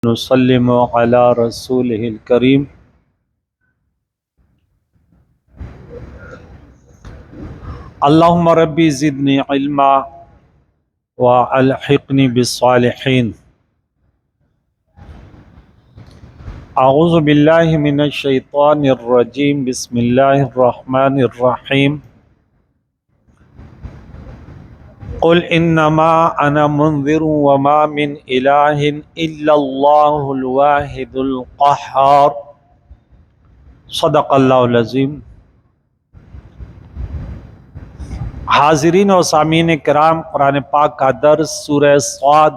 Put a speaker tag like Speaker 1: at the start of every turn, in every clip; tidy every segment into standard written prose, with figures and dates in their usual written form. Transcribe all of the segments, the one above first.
Speaker 1: نسلم علی رسولہ الکریم اللہم ربی زدنی علما والحقنی بالصالحین۔ اعوذ باللہ من الشیطان الرجیم، بسم اللہ الرحمن الرحیم۔ قل انما انا منذر وما من الہ الا اللہ الواحد القہار۔ صدق اللہ العظیم۔ حاضرین و سامعین کرام، قرآن پاک کا درس سورہ صاد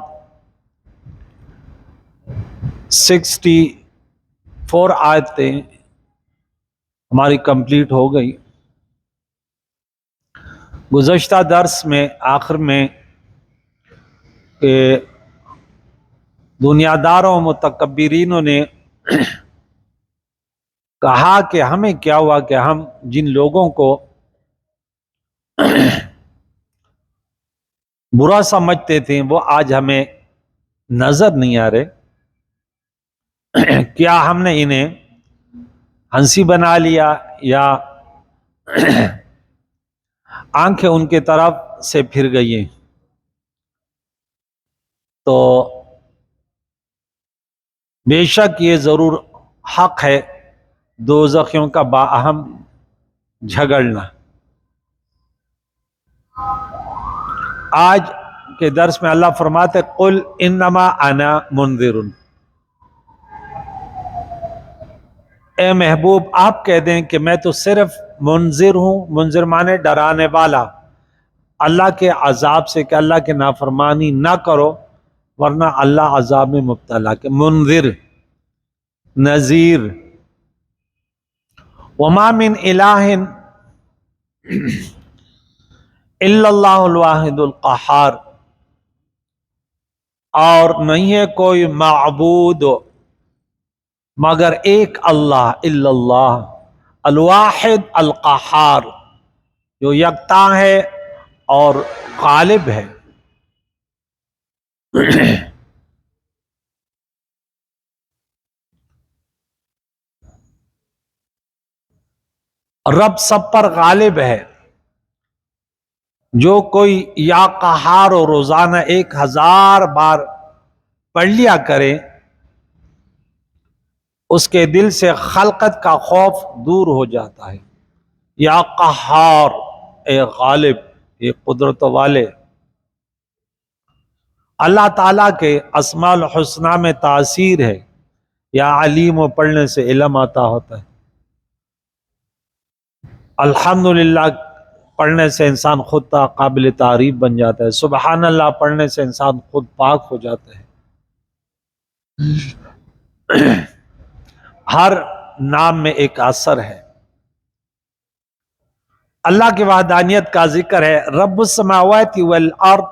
Speaker 1: 64 آیتیں ہماری کمپلیٹ ہو گئی۔ گزشتہ درس میں آخر میں کہ دنیا داروں و متکبرینوں نے کہا کہ ہمیں کیا ہوا کہ ہم جن لوگوں کو برا سمجھتے تھے وہ آج ہمیں نظر نہیں آ رہے، کیا ہم نے انہیں ہنسی بنا لیا یا آنکھیں ان کے طرف سے پھر گئی ہیں؟ تو بے شک یہ ضرور حق ہے دوزخیوں کا باہم جھگڑنا۔ آج کے درس میں اللہ فرماتے قل انما انا منذر، اے محبوب آپ کہہ دیں کہ میں تو صرف منذر ہوں۔ منذر مانے ڈرانے والا، اللہ کے عذاب سے کہ اللہ کے نافرمانی نہ کرو ورنہ اللہ عذاب میں مبتلا کہ منذر نذیر۔ وما من الہ الا اللہ الواحد القہار، اور نہیں ہے کوئی معبود مگر ایک اللہ، الا اللہ الواحد القہار، جو یکتا ہے اور غالب ہے۔ رب سب پر غالب ہے۔ جو کوئی یا قہار و روزانہ 1000 بار پڑھ لیا کرے، اس کے دل سے خلقت کا خوف دور ہو جاتا ہے۔ یا قہار، اے غالب، اے قدرت والے۔ اللہ تعالیٰ کے اسماء الحسنہ میں تاثیر ہے۔ یا علیم و پڑھنے سے علم آتا ہوتا ہے۔ الحمدللہ پڑھنے سے انسان خود قابل تعریف بن جاتا ہے۔ سبحان اللہ پڑھنے سے انسان خود پاک ہو جاتا ہے۔ ہر نام میں ایک اثر ہے۔ اللہ کی وحدانیت کا ذکر ہے۔ رب السماوات والارض،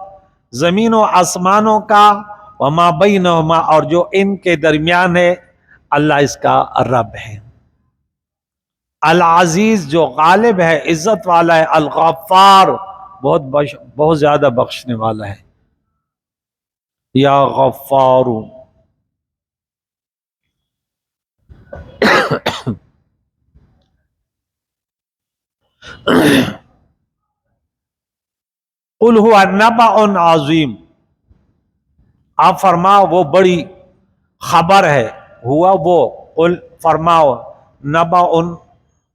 Speaker 1: زمین و آسمانوں کا، وما بینہما، اور جو ان کے درمیان ہے، اللہ اس کا رب ہے۔ العزیز، جو غالب ہے، عزت والا ہے۔ الغفار، بہت زیادہ بخشنے والا ہے۔ یا غفار۔ قل ہوا نبأ عظیم، آپ فرماؤ وہ بڑی خبر ہے۔ ہوا وہ، قل فرماؤ، نبأ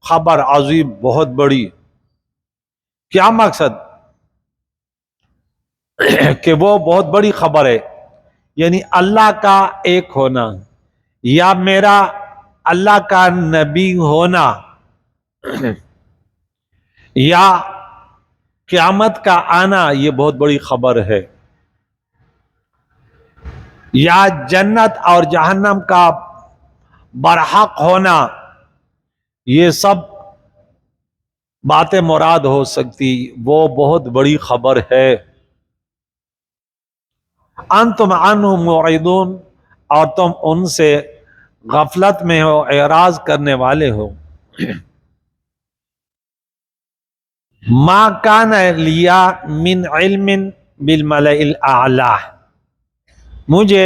Speaker 1: خبر، عظیم بہت بڑی۔ کیا مقصد؟ کہ وہ بہت بڑی خبر ہے، یعنی اللہ کا ایک ہونا یا میرا اللہ کا نبی ہونا یا قیامت کا آنا، یہ بہت بڑی خبر ہے۔ یا جنت اور جہنم کا برحق ہونا، یہ سب باتیں مراد ہو سکتی، وہ بہت بڑی خبر ہے۔ انتم عنہ معرضون، اور تم ان سے غفلت میں ہو، اعراض کرنے والے ہو۔ ما کان لیا من علم بالملئ الاعلی، مجھے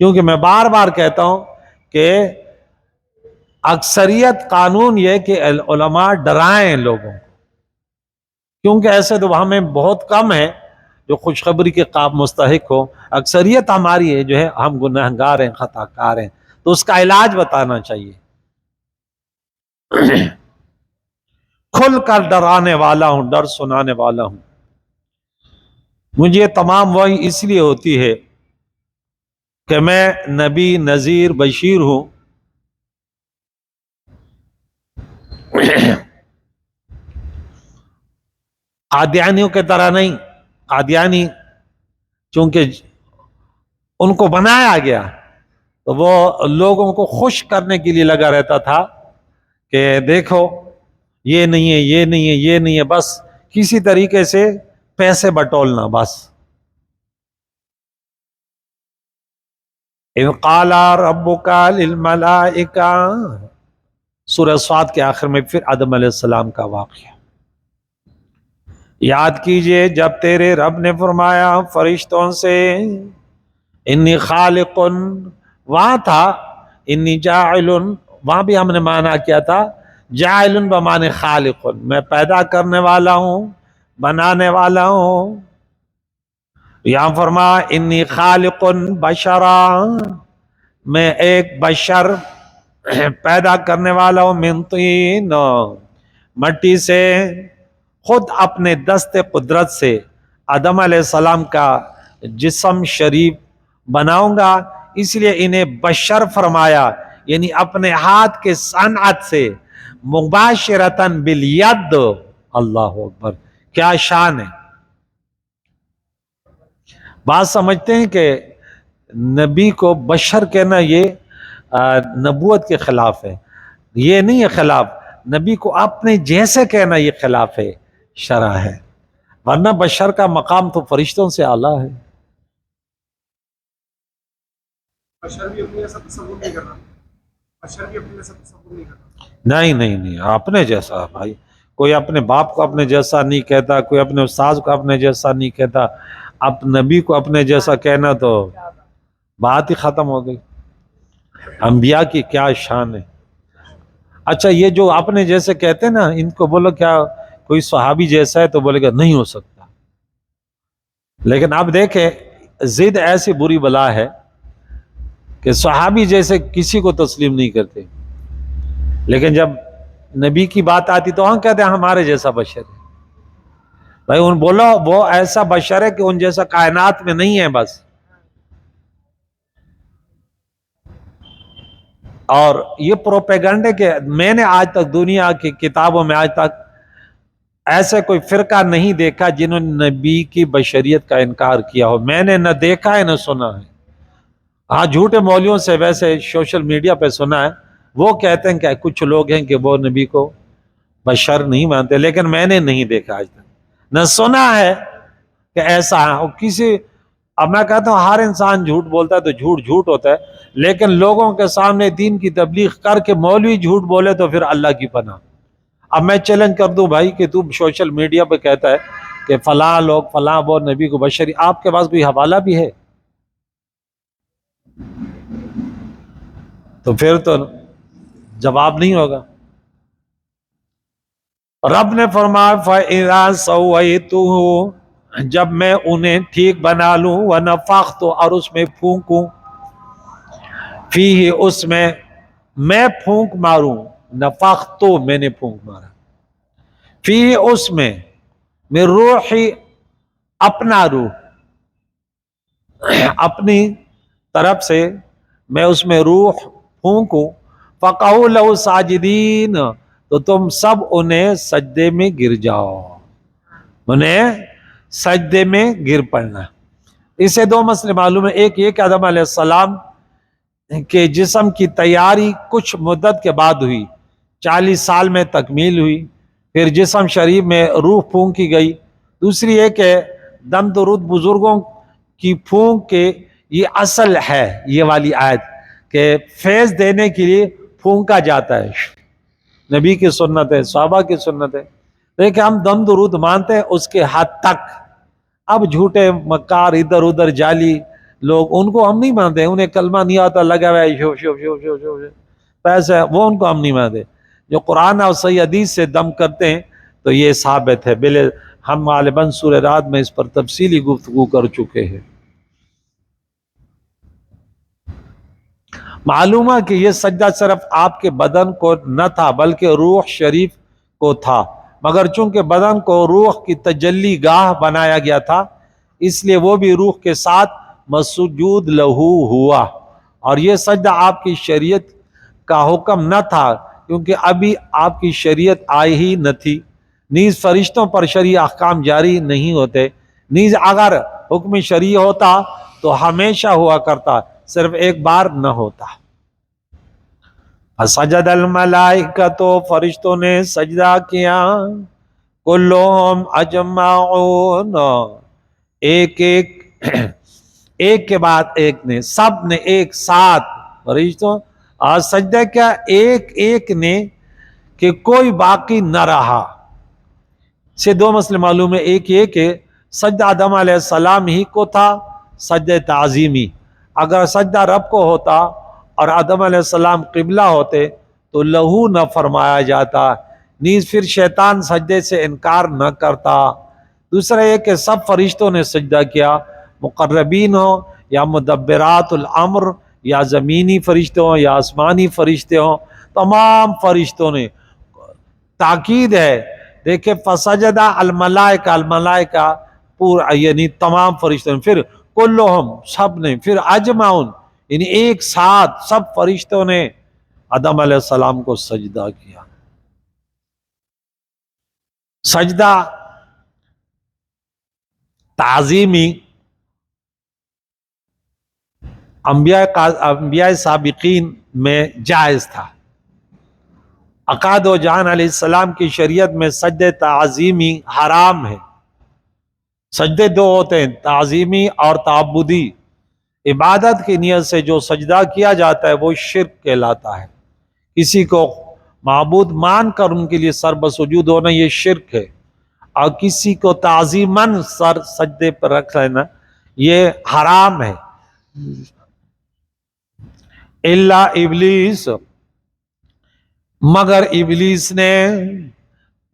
Speaker 1: کیونکہ میں بار بار کہتا ہوں کہ اکثریت قانون یہ کہ علماء ڈرائیں لوگوں کو، کیونکہ ایسے تو ہمیں بہت کم ہیں جو خوشخبری کے قابل مستحق ہو، اکثریت ہماری ہے جو ہے ہم گنہگار ہیں، خطا کار ہیں، تو اس کا علاج بتانا چاہیے۔ کھل کر ڈرانے والا ہوں، ڈر سنانے والا ہوں۔ مجھے تمام وحی اس لیے ہوتی ہے کہ میں نبی، نذیر، بشیر ہوں۔ قادیانیوں کی طرح نہیں، قادیانی چونکہ ان کو بنایا گیا تو وہ لوگوں کو خوش کرنے کے لیے لگا رہتا تھا کہ دیکھو یہ نہیں ہے، یہ نہیں ہے، یہ نہیں ہے، بس کسی طریقے سے پیسے بٹولنا بس۔ اذ قال ربک للملائکہ، سورہ صاد کے آخر میں پھر آدم علیہ السلام کا واقعہ یاد کیجئے، جب تیرے رب نے فرمایا فرشتوں سے انی خالق، وہاں تھا انی جاعل، وہاں بھی ہم نے معنی کیا تھا جاعل بمعنی خالق، میں پیدا کرنے والا ہوں، بنانے والا ہوں۔ یہاں فرما انی خالق بشرا، میں ایک بشر پیدا کرنے والا ہوں، من طین، مٹی سے۔ خود اپنے دست قدرت سے آدم علیہ السلام کا جسم شریف بناؤں گا، اس لیے انہیں بشر فرمایا، یعنی اپنے ہاتھ کے صنعت سے، مباشرتاً بالید۔ اللہ اکبر، کیا شان ہے! بات سمجھتے ہیں کہ نبی کو بشر کہنا یہ نبوت کے خلاف ہے، یہ نہیں ہے خلاف، نبی کو اپنے جیسے کہنا یہ خلاف ہے، شرع ہے، ورنہ بشر کا مقام تو فرشتوں سے اعلیٰ ہے۔
Speaker 2: بشر بھی اپنے جیسا تصور نہیں کرنا، بشر بھی اپنے جیسا تصور نہیں کرنا۔
Speaker 1: نہیں، اپنے جیسا بھائی، کوئی اپنے باپ کو اپنے جیسا نہیں کہتا، کوئی اپنے استاذ کو اپنے جیسا نہیں کہتا، اب نبی کو اپنے جیسا کہنا تو بات ہی ختم ہو گئی۔ انبیاء کی کیا شان ہے! اچھا، یہ جو اپنے جیسے کہتے ہیں نا، ان کو بولو کیا کوئی صحابی جیسا ہے تو بولے گا نہیں ہو سکتا، لیکن اب دیکھیں ضد ایسی بری بلا ہے کہ صحابی جیسے کسی کو تسلیم نہیں کرتے، لیکن جب نبی کی بات آتی تو ہم کہتے ہیں ہمارے جیسا بشر ہے۔ بھائی ان بولو وہ ایسا بشر ہے کہ ان جیسا کائنات میں نہیں ہے بس۔ اور یہ پروپیگنڈے کہ میں نے آج تک دنیا کی کتابوں میں آج تک ایسے کوئی فرقہ نہیں دیکھا جنہوں نے نبی کی بشریت کا انکار کیا ہو، میں نے نہ دیکھا ہے نہ سنا ہے۔ ہاں جھوٹے مولویوں سے ویسے سوشل میڈیا پہ سنا ہے، وہ کہتے ہیں کہ کچھ لوگ ہیں کہ وہ نبی کو بشر نہیں مانتے، لیکن میں نے نہیں دیکھا آج تک، نہ سنا ہے کہ ایسا ہے۔ اور کسی، اب میں کہتا ہوں ہر انسان جھوٹ بولتا ہے تو جھوٹ جھوٹ ہوتا ہے، لیکن لوگوں کے سامنے دین کی تبلیغ کر کے مولوی جھوٹ بولے تو پھر اللہ کی پناہ۔ اب میں چیلنج کر دوں بھائی کہ تو سوشل میڈیا پہ کہتا ہے کہ فلاں لوگ فلاں وہ نبی کو بشری، آپ کے پاس کوئی حوالہ بھی ہے؟ تو پھر تو جواب نہیں ہوگا۔ رب نے فرمایا فَإِذَا سَوَّيْتُهُ، جب میں انہیں ٹھیک بنا لوں، وَنَفَخْتُ، اور اس میں پھونکوں، فِيهِ، اس میں پھونک ماروں، نفخت، میں نے پھونک مارا، فِيهِ، اس میں روحی، اپنا روح، اپنی طرف سے میں اس میں روح پھونکوں، فَقَعُوا لَهُ سَاجِدِينَ، تو تم سب انہیں سجدے میں گر جاؤ، انہیں سجدے میں گر پڑنا۔ اس سے دو مسئلے معلوم ہے، ایک یہ کہ آدم علیہ السلام کے جسم کی تیاری کچھ مدت کے بعد ہوئی، 40 سال میں تکمیل ہوئی، پھر جسم شریف میں روح پھونکی گئی۔ دوسری یہ کہ دم درود بزرگوں کی پھونک کے یہ اصل ہے، یہ والی آیت کہ فیض دینے کے لیے پھونکا جاتا ہے، نبی کی سنت ہے، صحابہ کی سنت ہے، لیکن ہم دم درود مانتے ہیں اس کے حد تک۔ اب جھوٹے مکار ادھر ادھر جعلی لوگ ان کو ہم نہیں مانتے، انہیں کلمہ نہیں آتا، لگا ہوا ہے شو شو شو شو شو پیسے، وہ ان کو ہم نہیں مانتے۔ جو قرآن اور صحیح حدیث سے دم کرتے ہیں تو یہ ثابت ہے۔ ہم غالباً سورہ رات میں اس پر تفصیلی گفتگو کر چکے ہیں۔ معلوم ہے کہ یہ سجدہ صرف آپ کے بدن کو نہ تھا بلکہ روح شریف کو تھا، مگر چونکہ بدن کو روح کی تجلی گاہ بنایا گیا تھا اس لیے وہ بھی روح کے ساتھ مسجود لہو ہوا، اور یہ سجدہ آپ کی شریعت کا حکم نہ تھا کیونکہ ابھی آپ کی شریعت آئی ہی نہ تھی، نیز فرشتوں پر شرعی احکام جاری نہیں ہوتے، نیز اگر حکم شرعی ہوتا تو ہمیشہ ہوا کرتا، صرف ایک بار نہ ہوتا۔ فسجد الملائکہ، تو فرشتوں نے سجدہ کیا، کلہم اجمعون، ایک ایک کے بعد ایک نے، سب نے ایک ساتھ، فرشتوں اور سجدہ کیا ایک ایک نے، کہ کوئی باقی نہ رہا۔ سے دو مسئلے معلوم ہے، ایک یہ کہ سجدہ آدم علیہ السلام ہی کو تھا، سجدہ تعظیمی، اگر سجدہ رب کو ہوتا اور آدم علیہ السلام قبلہ ہوتے تو لہو نہ فرمایا جاتا، نیز پھر شیطان سجدے سے انکار نہ کرتا۔ دوسرا یہ کہ سب فرشتوں نے سجدہ کیا، مقربین ہوں یا مدبرات الامر، یا زمینی فرشتے ہوں یا آسمانی فرشتے ہوں، تمام فرشتوں نے۔ تاکید ہے، دیکھیں فسجدہ الملائکہ، الملائکہ پورا یعنی تمام فرشتوں نے، پھر کلہم سب نے، پھر اجمعون یعنی ایک ساتھ سب فرشتوں نے آدم علیہ السلام کو سجدہ کیا۔ سجدہ تعظیمی انبیاء سابقین میں جائز تھا۔ عقاد و جان علیہ السلام کی شریعت میں سجدہ تعظیمی حرام ہے۔ سجدے دو ہوتے ہیں، تعظیمی اور تعبدی۔ عبادت کی نیت سے جو سجدہ کیا جاتا ہے وہ شرک کہلاتا ہے، کسی کو معبود مان کر ان کے لیے سر بسجود ہونا یہ شرک ہے، اور کسی کو تعظیماً سر سجدے پر رکھ لینا یہ حرام ہے۔ الا ابلیس، مگر ابلیس نے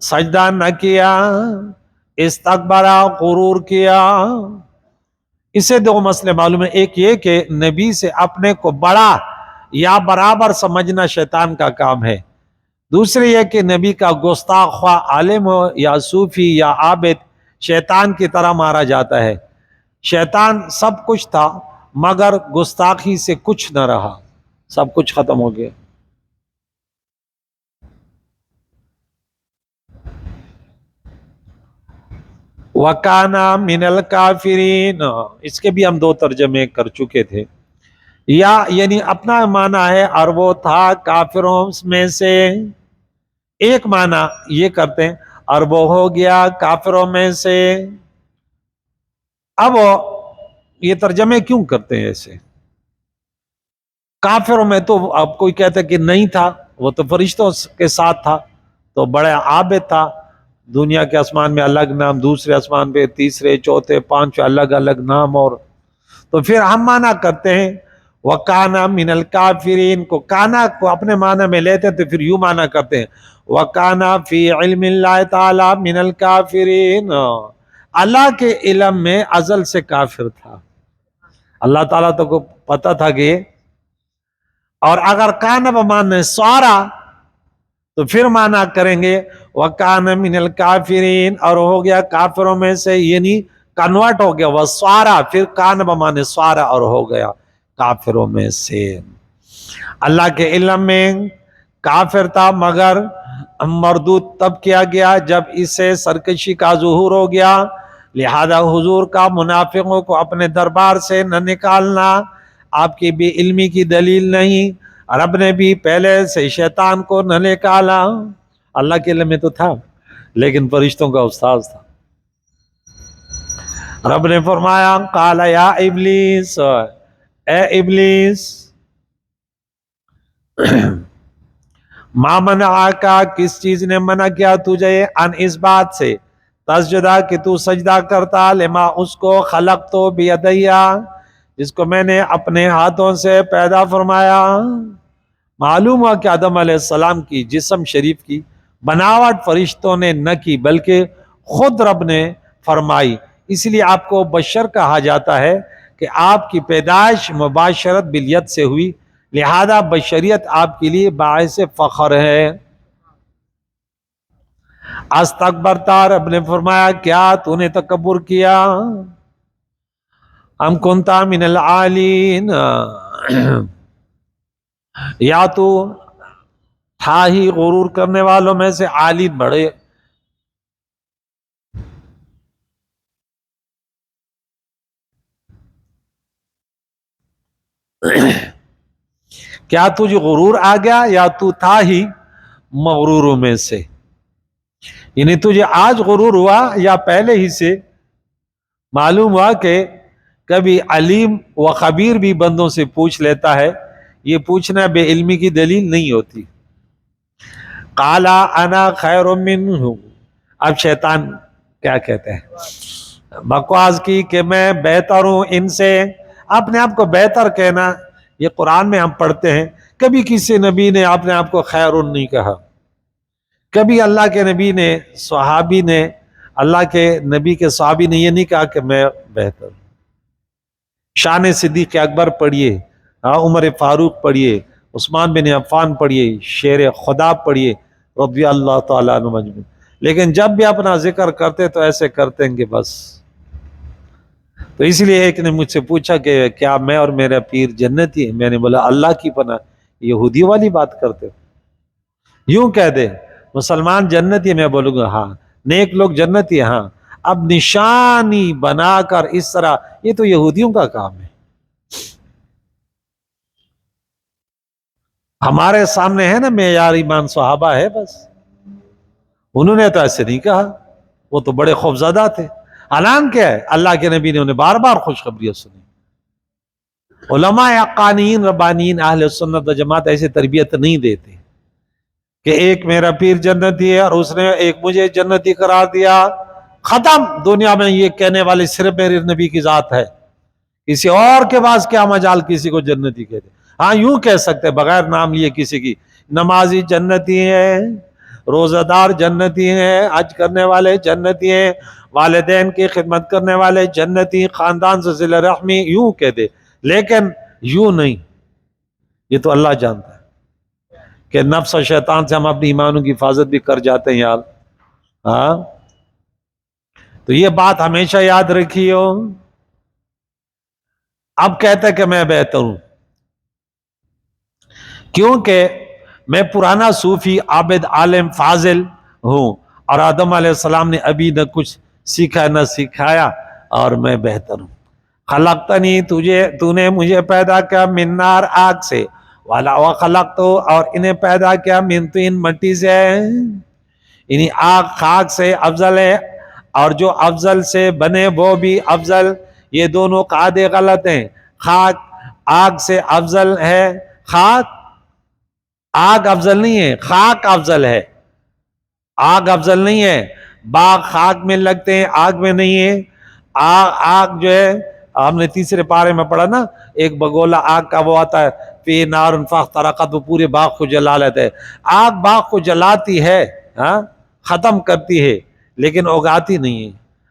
Speaker 1: سجدہ نہ کیا، استکبرا غرور کیا۔ اسے دو مسئلے معلوم ہیں، ایک یہ کہ نبی سے اپنے کو بڑا یا برابر سمجھنا شیطان کا کام ہے، دوسرے یہ کہ نبی کا گستاخ خواہ عالم ہو یا صوفی یا عابد شیطان کی طرح مارا جاتا ہے۔ شیطان سب کچھ تھا مگر گستاخی سے کچھ نہ رہا، سب کچھ ختم ہو گیا۔ وَكَانَ مِنَ الْكَافِرِينَ، اس کے بھی ہم دو ترجمے کر چکے تھے، یا یعنی اپنا معنی ہے اور وہ تھا کافروں میں سے، ایک معنی یہ کرتے ہیں اور وہ ہو گیا کافروں میں سے۔ اب یہ ترجمے کیوں کرتے ہیں ایسے؟ کافروں میں تو اب کوئی کہتا ہے کہ نہیں تھا، وہ تو فرشتوں کے ساتھ تھا، تو بڑا عابد تھا، دنیا کے آسمان میں الگ نام، دوسرے آسمان پہ تیسرے چوتھے پانچویں الگ الگ نام، اور تو پھر ہم معنی کرتے ہیں وَكَانَ مِنَ الْكَافِرِينَ کو، کانا کو اپنے معنی میں لیتے ہیں تو پھر یوں معنی کرتے ہیں وَكَانَ فِي عِلْمِ اللَّهِ تَعَالَى مِنَ الْكَافِرِينَ، اللہ کے علم میں ازل سے کافر تھا، اللہ تعالیٰ تو کو پتہ تھا کہ، اور اگر کانا بمعنی سوارا تو پھر معنی کریں گے وَكَانَ مِنَ الْكَافِرِينَ، اور ہو گیا کافروں میں سے، یعنی کنورٹ ہو گیا وَسْوَارَ، پھر کان بمعنی سوارا اور ہو گیا کافروں میں سے۔ اللہ کے علم میں کافر تھا مگر مردود تب کیا گیا جب اسے سرکشی کا ظہور ہو گیا، لہذا حضور کا منافقوں کو اپنے دربار سے نہ نکالنا آپ کی بھی علمی کی دلیل نہیں، رب نے بھی پہلے سے شیطان کو نہ نکالا، اللہ کے علم میں تو تھا لیکن فرشتوں کا استاد تھا۔ رب نے فرمایا قال یا ابلیس، اے ابلیس، ما منعک، کس چیز نے منع کیا تجھے، ان اس بات سے، تسجدہ کہ تو سجدہ کرتا، لما اس کو، خلق تو بیدیا جس کو میں نے اپنے ہاتھوں سے پیدا فرمایا۔ معلوم ہوا کہ آدم علیہ السلام کی جسم شریف کی بناوٹ فرشتوں نے نہ کی بلکہ خود رب نے فرمائی، اس لیے آپ کو بشر کہا جاتا ہے کہ آپ کی پیدائش مباشرت بالید سے ہوئی، لہذا بشریت آپ کے لیے باعث فخر ہے۔ استکبرتا، رب نے فرمایا کیا تو نے تکبر کیا؟ ام کنتا من العالین، یا تو تھا ہی غرور کرنے والوں میں سے، عالین بڑے۔ کیا تجھے غرور آ گیا یا تو تھا ہی مغروروں میں سے؟ یعنی تجھے آج غرور ہوا یا پہلے ہی سے؟ معلوم ہوا کہ کبھی علیم و خبیر بھی بندوں سے پوچھ لیتا ہے، یہ پوچھنا بے علمی کی دلیل نہیں ہوتی۔ قالا انا خیر منہ، اب شیطان کیا کہتے ہیں؟ بکواس کی کہ میں بہتر ہوں ان سے۔ اپنے آپ کو بہتر کہنا، یہ قرآن میں ہم پڑھتے ہیں، کبھی کسی نبی نے اپنے آپ کو خیر نہیں کہا، کبھی اللہ کے نبی نے، صحابی نے، اللہ کے نبی کے صحابی نے یہ نہیں کہا کہ میں بہتر ہوں۔ شان صدیق اکبر پڑھیے، عمر فاروق پڑھیے، عثمان بن عفان پڑھیے، شیر خدا پڑھیے رضی اللہ تعالیٰ عنہ مجمعین، لیکن جب بھی اپنا ذکر کرتے تو ایسے کرتے ہیں کہ بس۔ تو اس لیے ایک نے مجھ سے پوچھا کہ کیا میں اور میرا پیر جنتی ہے؟ میں نے بولا اللہ کی پناہ، یہودی والی بات کرتے ہو، یوں کہہ دے مسلمان جنتی ہے، میں بولوں گا ہاں، نیک لوگ جنتی ہے ہاں، اب نشانی بنا کر اس طرح، یہ تو یہودیوں کا کام ہے۔ ہمارے سامنے ہے نا معیار ایمان صحابہ ہے، بس انہوں نے تو ایسے نہیں کہا، وہ تو بڑے خوفزدہ تھے۔ اعلان کیا ہے؟ اللہ کے نبی نے انہیں بار بار خوشخبریاں سنی۔ علماء حقانیین ربانیین اہل سنت و جماعت ایسے تربیت نہیں دیتے کہ ایک میرا پیر جنتی ہے اور اس نے ایک مجھے جنتی قرار دیا، ختم۔ دنیا میں یہ کہنے والے صرف میرے نبی کی ذات ہے، کسی اور کے پاس کیا مجال کسی کو جنتی کہتے۔ ہاں یوں کہہ سکتے بغیر نام لیے کسی کی، نمازی جنتی ہیں، روزہ دار جنتی ہیں، حج کرنے والے جنتی ہیں، والدین کی خدمت کرنے والے جنتی، خاندان سے صلہ رحمی، یوں کہہ دے، لیکن یوں نہیں۔ یہ تو اللہ جانتا ہے کہ نفس و شیطان سے ہم اپنی ایمانوں کی حفاظت بھی کر جاتے ہیں یار، ہاں۔ تو یہ بات ہمیشہ یاد رکھیو۔ اب کہتا ہے کہ میں بہتر ہوں کیونکہ میں پرانا صوفی عابد عالم فاضل ہوں، اور آدم علیہ السلام نے ابھی نہ کچھ سیکھا نہ سکھایا، اور میں بہتر ہوں۔ خلقتنی، تو نے مجھے پیدا کیا، من نار، آگ سے، وخلقتو، اور انہیں پیدا کیا، من طین، مٹی سے، یعنی آگ خاک سے افضل ہے، اور جو افضل سے بنے وہ بھی افضل۔ یہ دونوں قاعدے غلط ہیں۔ خاک آگ سے افضل ہے، خاک آگ افضل نہیں ہے، خاک افضل ہے، آگ افضل نہیں ہے۔ باغ خاک میں لگتے ہیں، آگ میں نہیں ہے۔ آگ جو ہے، ہم نے تیسرے پارے میں پڑھا نا، ایک بگولا آگ کا وہ آتا ہے، فی نار فاحترقت، وہ پورے باغ کو جلا لیتا ہے۔ آگ باغ کو جلاتی ہے، ہاں، ختم کرتی ہے، لیکن اگاتی نہیں ہے،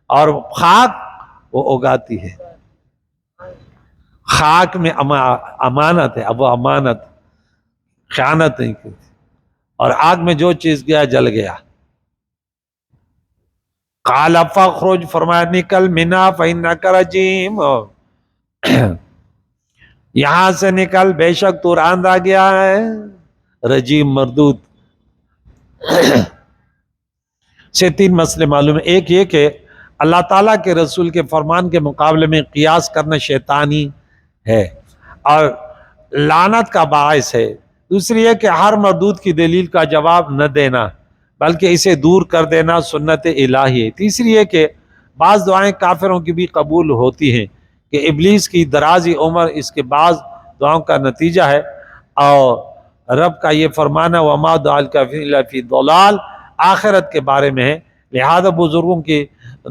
Speaker 1: اور خاک وہ اگاتی ہے۔ خاک میں امانت ہے، اب وہ امانت خیانت نہیں کرتی، اور آگ میں جو چیز گیا جل گیا۔ قال فاخرج، فرمایا نکل، منا فإنک رجیم، یہاں سے نکل، بے شک تو راندہ گیا ہے، رجیم، مردود۔ سے تین مسئلے معلوم ہے۔ ایک یہ کہ اللہ تعالیٰ کے رسول کے فرمان کے مقابلے میں قیاس کرنا شیطانی ہے اور لعنت کا باعث ہے۔ دوسری یہ کہ ہر مردود کی دلیل کا جواب نہ دینا بلکہ اسے دور کر دینا سنت الہی ہے۔ تیسری یہ کہ بعض دعائیں کافروں کی بھی قبول ہوتی ہیں کہ ابلیس کی درازی عمر اس کے بعض دعاؤں کا نتیجہ ہے، اور رب کا یہ فرمانا وما دعا الکافرین الا فی ضلال آخرت کے بارے میں ہے، لہذا بزرگوں کی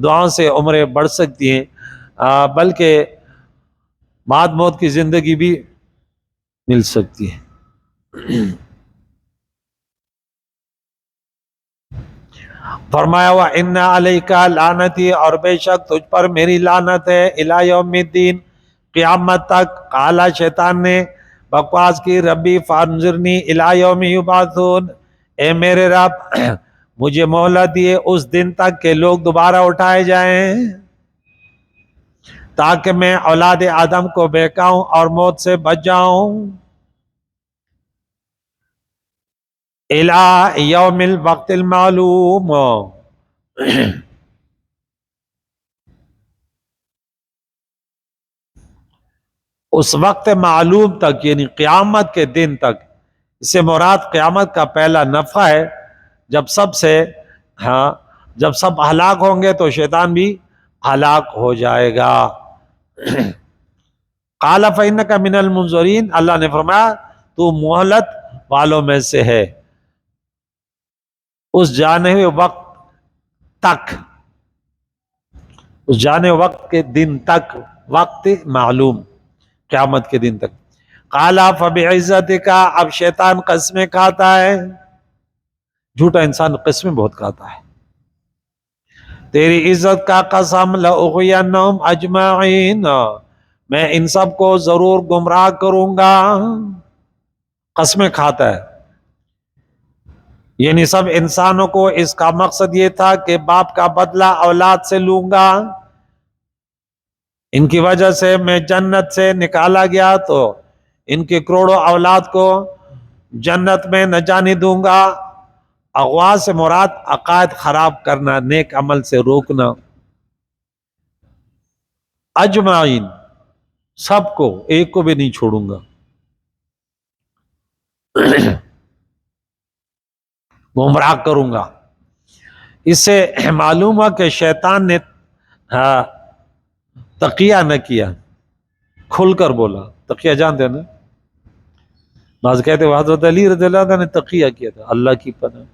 Speaker 1: دعاؤں سے عمریں بڑھ سکتی ہیں، بلکہ بعد موت کی زندگی بھی مل سکتی ہے۔ فرمایا وَإِنَّ عَلَيْكَ لعنتی، اور بے شک تجھ پر میری لعنت ہے، الی یوم الدین، قیامت تک۔ قالا، شیطان نے بکواس کی، ربی فانظرنی الی یوم یبعثون، اے میرے رب مجھے مہلت دیے اس دن تک کہ لوگ دوبارہ اٹھائے جائیں، تاکہ میں اولاد آدم کو بہکاؤں اور موت سے بچ جاؤں۔ الی یوم الوقت المعلوم، اس وقت معلوم تک، یعنی قیامت کے دن تک۔ اس سے مراد قیامت کا پہلا نفخہ ہے، جب جب سب ہلاک ہوں گے تو شیطان بھی ہلاک ہو جائے گا۔ قال فإنك من المنظرین، اللہ نے فرمایا تو مہلت والوں میں سے ہے اس جانے ہوئے وقت تک، اس جانے وقت کے دن تک، وقت معلوم، قیامت کے دن تک۔ قال فبعزتک، اب شیطان قسمیں کھاتا ہے، جھوٹا انسان قسمیں بہت کھاتا ہے، تیری عزت کا قسم لأغوینہم اجمعین، میں ان سب کو ضرور گمراہ کروں گا۔ قسمیں کھاتا ہے، یعنی سب انسانوں کو اس کا مقصد یہ تھا کہ باپ کا بدلہ اولاد سے لوں گا، ان کی وجہ سے میں جنت سے نکالا گیا تو ان کے کروڑوں اولاد کو جنت میں نہ جانے دوں گا۔ اغوا سے مراد عقائد خراب کرنا، نیک عمل سے روکنا۔ اجمعین، سب کو، ایک کو بھی نہیں چھوڑوں گا، گمراہ کروں گا۔ اس سے معلوم ہوا کہ شیطان نے تقیہ نہ کیا، کھل کر بولا۔ تقیہ جانتے ہیں نا، بعض کہتے ہیں حضرت علی رضی اللہ عنہ نے تقیہ کیا تھا، اللہ کی پناہ۔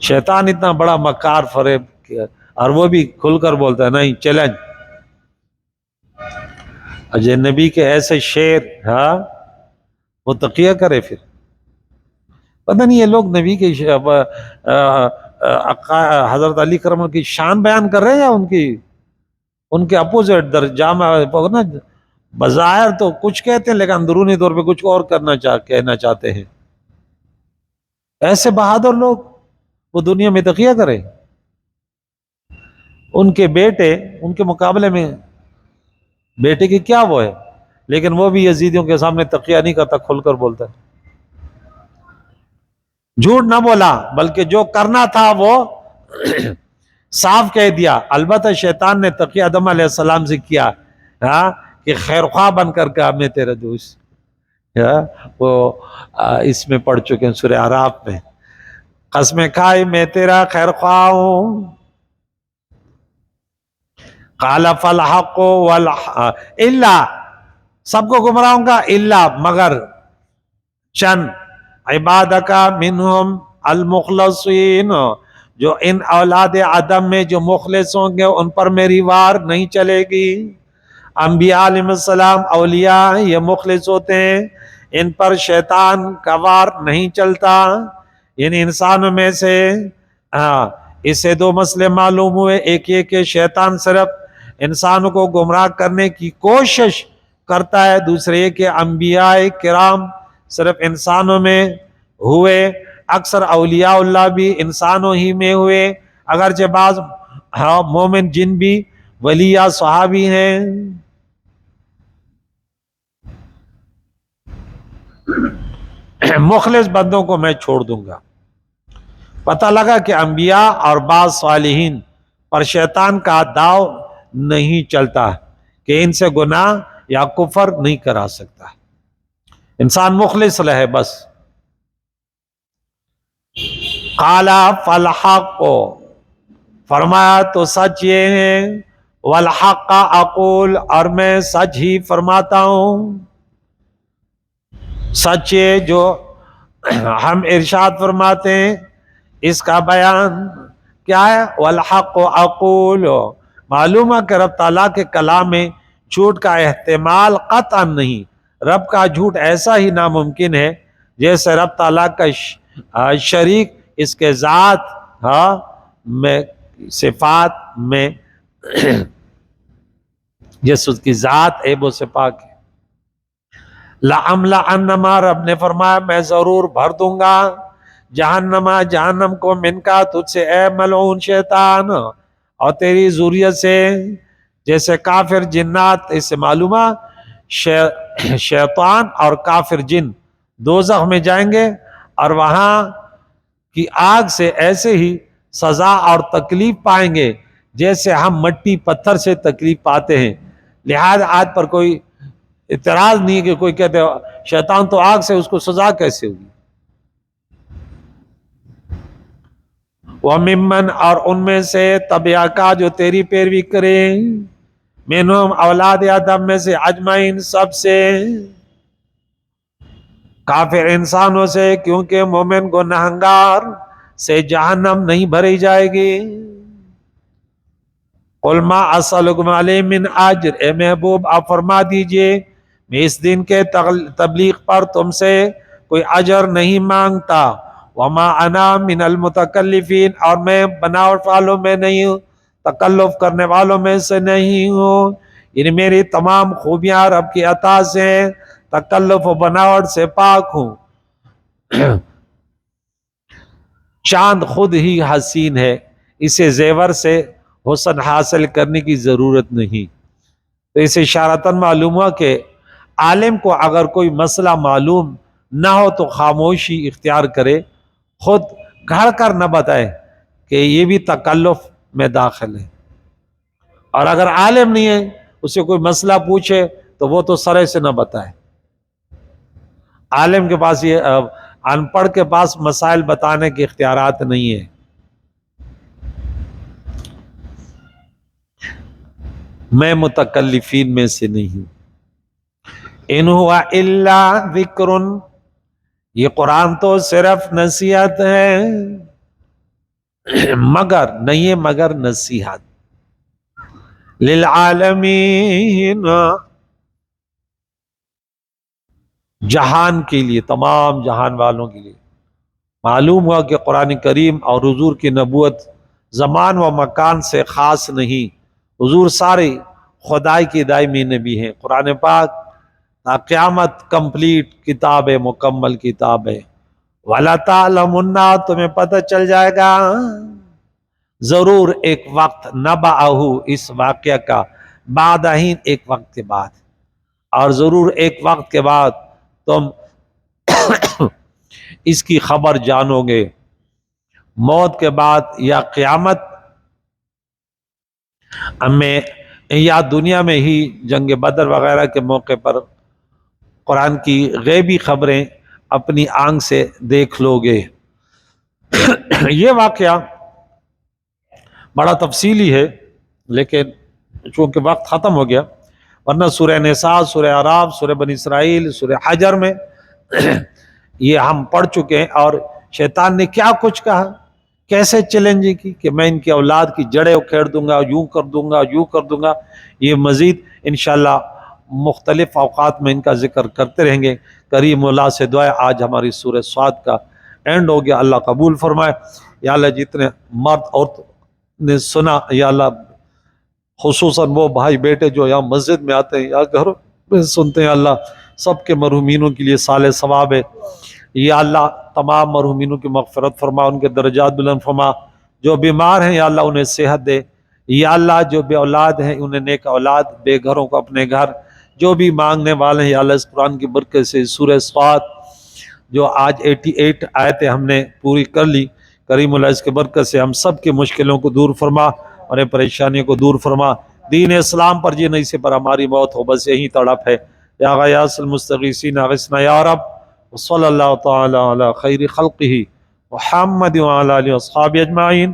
Speaker 1: شیطان اتنا بڑا مکار فریب کیا، اور وہ بھی کھل کر بولتا ہے نہیں، چیلنج۔ اجے نبی کے ایسے شیر، وہ تقیہ کرے پھر؟ پتہ نہیں یہ لوگ نبی کے حضرت علی کرم کی شان بیان کر رہے ہیں یا ان کے اپوزٹ درجہ میں، بظاہر تو کچھ کہتے ہیں لیکن اندرونی طور پہ کچھ اور کہنا چاہتے ہیں۔ ایسے بہادر لوگ وہ دنیا میں تقیہ کرے؟ ان کے بیٹے ان کے مقابلے میں، بیٹے کی کیا وہ ہے، لیکن وہ بھی یزیدیوں کے سامنے تقیہ نہیں کرتا، کھل کر بولتا ہے۔ جھوٹ نہ بولا، بلکہ جو کرنا تھا وہ صاف کہہ دیا۔ البتہ شیطان نے تقیہ آدم علیہ السلام سے کیا، کہ خیر خواہ بن کر کہا میں تیرا دوست، وہ اس میں پڑھ چکے ہیں سورہ اعراف میں، قسمیں کھائی میں تیرا خیر خواہ ہوں۔ قال فالحق الا، سب کو گمراہوں گا، الا مگر چند، عبادک منہم المخلصین، جو ان اولاد آدم میں جو مخلص ہوں گے ان پر میری وار نہیں چلے گی۔ انبیاء علیہ السلام، اولیاء یہ مخلص ہوتے ہیں، ان پر شیطان کا وار نہیں چلتا، یعنی انسانوں میں سے۔ اس سے دو مسئلے معلوم ہوئے، ایک یہ کہ شیطان صرف انسانوں کو گمراہ کرنے کی کوشش کرتا ہے، دوسرے یہ کہ انبیاء کرام صرف انسانوں میں ہوئے، اکثر اولیاء اللہ بھی انسانوں ہی میں ہوئے، اگرچہ بعض مومن جن بھی ولی یا صحابی ہیں۔ مخلص بندوں کو میں چھوڑ دوں گا۔ پتہ لگا کہ انبیاء اور بعض صالحین پر شیطان کا داؤ نہیں چلتا کہ ان سے گناہ یا کفر نہیں کرا سکتا، انسان مخلص رہے بس۔ قال فالحق، فرمایا تو سچ یہ ہے، والحق اقول، اور میں سچ ہی فرماتا ہوں۔ سچ ہے جو ہم ارشاد فرماتے ہیں، اس کا بیان کیا ہے؟ والحق اقول، معلوم ہے کہ رب تعالیٰ کے کلام میں جھوٹ کا احتمال قطعا نہیں، رب کا جھوٹ ایسا ہی ناممکن ہے جیسے رب تعالیٰ کا شریک اس کے ذات میں، صفات میں جس اس کی ذات عیب و سے پاک ہے۔ لَأَمْلَأَنَّ، رب نے فرمایا میں ضرور بھر دوں گا جہنم کو من کا تجھ سے اے ملعون شیطان اور تیری ذریت سے، جیسے کافر جنات، اس سے معلومہ شیطان اور کافر جن دوزخ میں جائیں گے اور وہاں کی آگ سے ایسے ہی سزا اور تکلیف پائیں گے جیسے ہم مٹی پتھر سے تکلیف پاتے ہیں۔ لہذا آج پر کوئی اعتراض نہیں کہ کوئی کہتے شیطان تو آگ سے، اس کو سزا کیسے ہوگی؟ وَمِمَّنْ، اور ان میں سے تبعہ کا جو تیری پیروی کرے، مِنْهُمْ اولاد آدم میں سے، اجمعین سب سے، کافر انسانوں سے، کیونکہ مومن گنہگار سے جہنم نہیں بھری جائے گی۔ قُلْ مَا أَسْأَلُكُمْ عَلَيْهِ مِنْ أَجْرٍ، اے محبوب آپ فرما دیجئے میں اس دن کے تبلیغ پر تم سے کوئی اجر نہیں مانگتا، وَمَا أَنَا مِنَ الْمُتَكَلِّفِينَ، اور میں بناوٹ والوں میں نہیں ہوں، تکلف کرنے والوں میں سے نہیں ہوں، یعنی میری تمام خوبیاں رب کی عطا سے، تکلف و بناوٹ سے پاک ہوں۔ چاند خود ہی حسین ہے، اسے زیور سے حسن حاصل کرنے کی ضرورت نہیں۔ تو اسے اشارتاً معلوم ہوا کہ عالم کو اگر کوئی مسئلہ معلوم نہ ہو تو خاموشی اختیار کرے، خود گھڑ کر نہ بتائے کہ یہ بھی تکلف میں داخل ہے، اور اگر عالم نہیں ہے اسے کوئی مسئلہ پوچھے تو وہ تو سرے سے نہ بتائے۔ عالم کے پاس یہ ان پڑھ کے پاس مسائل بتانے کے اختیارات نہیں ہے۔ میں متکلفین میں سے نہیں ہوں۔ ان ہوا الا ذکر، یہ قرآن تو صرف نصیحت ہے، مگر نہیں ہے مگر نصیحت، للعالمین، جہان کے لیے، تمام جہان والوں کے لیے۔ معلوم ہوا کہ قرآن کریم اور حضور کی نبوت زمان و مکان سے خاص نہیں، حضور سارے خدائی کی دائمی نبی ہیں۔ قرآن پاک تا قیامت کمپلیٹ کتاب ہے، مکمل کتاب ہے۔ وَلَتَعْلَمُنَّ، تمہیں پتہ چل جائے گا ضرور ایک وقت، نبأہ، اس واقعہ کا، بعد حین، ایک وقت کے بعد، اور ضرور ایک وقت کے بعد تم اس کی خبر جانو گے، موت کے بعد یا قیامت میں یا دنیا میں ہی جنگ بدر وغیرہ کے موقع پر قرآن کی غیبی خبریں اپنی آنکھ سے دیکھ لو گے۔ یہ واقعہ بڑا تفصیلی ہے لیکن چونکہ وقت ختم ہو گیا، ورنہ سورہ نساء، سورہ اعراف، سورہ بنی اسرائیل، سورہ حجر میں یہ ہم پڑھ چکے ہیں، اور شیطان نے کیا کچھ کہا، کیسے چیلنج کی کہ میں ان کی اولاد کی جڑیں اکھیڑ دوں گا، یوں کر دوں گا، یوں کر دوں گا۔ یہ مزید انشاءاللہ مختلف اوقات میں ان کا ذکر کرتے رہیں گے۔ کریم اللہ سے دعا ہے، آج ہماری سورہ صاد کا اینڈ ہو گیا، اللہ قبول فرمائے۔ یا اللہ جتنے مرد عورت نے سنا، یا اللہ خصوصاً وہ بھائی بیٹے جو یہاں مسجد میں آتے ہیں یا گھروں میں سنتے ہیں، اللہ سب کے مرحومینوں کے لیے صالح ثواب ہے۔ یا اللہ تمام مرحومینوں کی مغفرت فرما، ان کے درجات بلند فرما، جو بیمار ہیں یا اللہ انہیں صحت دے، یا اللہ جو بے اولاد ہیں انہیں نیک اولاد، بے گھروں کو اپنے گھر، جو بھی مانگنے والے ہیں یا اللہ اس قرآن کی برکت سے سورہ صاد جو آج 88 آیتیں ہم نے پوری کر لی، کریم اللہ اس کے برکت سے ہم سب کی مشکلوں کو دور فرما اور پریشانیوں کو دور فرما، دین اسلام پر جی نہیں سے پر ہماری موت ہو، بس یہی تڑپ ہے۔ یا غیاث المستغیثین اغثنا یا رب، وصلی اللہ تعالی علی خیر خلقہ محمد وعلی آلہ واصحابہ اجمعین۔